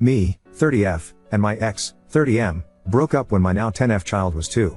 Me, 30F, and my ex, 30M, broke up when my now 10F child was 2.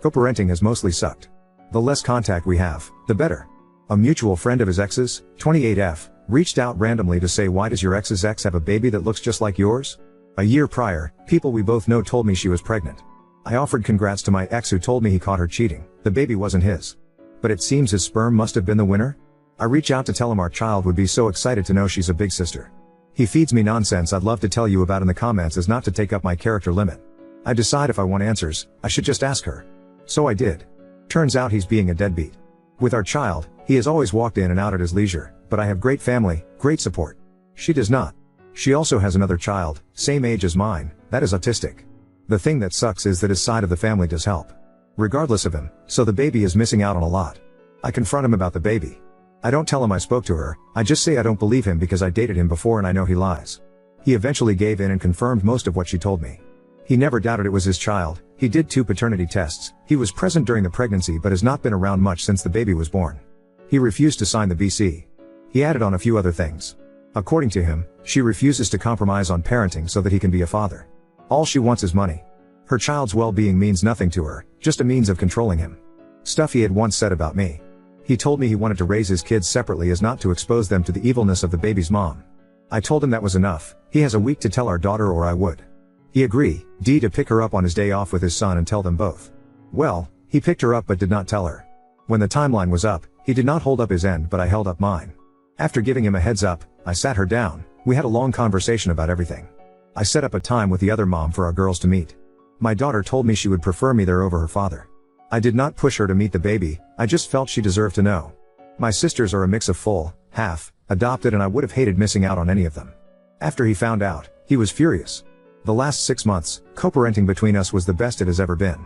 Co-parenting has mostly sucked. The less contact we have, the better. A mutual friend of his ex's, 28F, reached out randomly to say, why does your ex's ex have a baby that looks just like yours? A year prior, people we both know told me she was pregnant. I offered congrats to my ex who told me he caught her cheating. The baby wasn't his. But it seems his sperm must have been the winner? I reach out to tell him our child would be so excited to know she's a big sister. He feeds me nonsense I'd love to tell you about in the comments as not to take up my character limit. I decide if I want answers, I should just ask her. So I did. Turns out he's being a deadbeat. With our child, he has always walked in and out at his leisure, but I have great family, great support. She does not. She also has another child, same age as mine, that is autistic. The thing that sucks is that his side of the family does help. Regardless of him, so the baby is missing out on a lot. I confront him about the baby. I don't tell him I spoke to her, I just say I don't believe him because I dated him before and I know he lies. He eventually gave in and confirmed most of what she told me. He never doubted it was his child, he did 2 paternity tests, he was present during the pregnancy but has not been around much since the baby was born. He refused to sign the BC. He added on a few other things. According to him, she refuses to compromise on parenting so that he can be a father. All she wants is money. Her child's well-being means nothing to her, just a means of controlling him. Stuff he had once said about me. He told me he wanted to raise his kids separately as not to expose them to the evilness of the baby's mom. I told him that was enough, he has a week to tell our daughter or I would. He agreed, to pick her up on his day off with his son and tell them both. Well, he picked her up but did not tell her. When the timeline was up, he did not hold up his end but I held up mine. After giving him a heads up, I sat her down, we had a long conversation about everything. I set up a time with the other mom for our girls to meet. My daughter told me she would prefer me there over her father. I did not push her to meet the baby, I just felt she deserved to know. My sisters are a mix of full, half, adopted and I would have hated missing out on any of them. After he found out, he was furious. The last 6 months, co-parenting between us was the best it has ever been.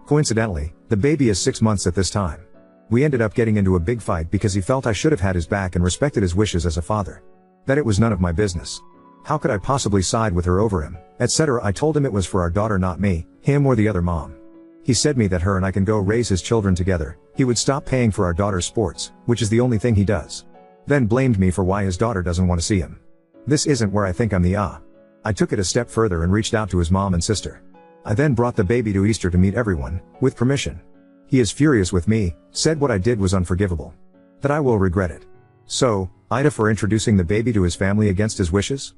Coincidentally, the baby is 6 months at this time. We ended up getting into a big fight because he felt I should have had his back and respected his wishes as a father. That it was none of my business. How could I possibly side with her over him, etc. I told him it was for our daughter, not me, him or the other mom. He said me that her and I can go raise his children together, he would stop paying for our daughter's sports, which is the only thing he does. Then blamed me for why his daughter doesn't want to see him. This isn't where I think I'm the I took it a step further and reached out to his mom and sister. I then brought the baby to Easter to meet everyone, with permission. He is furious with me, said what I did was unforgivable. That I will regret it. So, Ida for introducing the baby to his family against his wishes?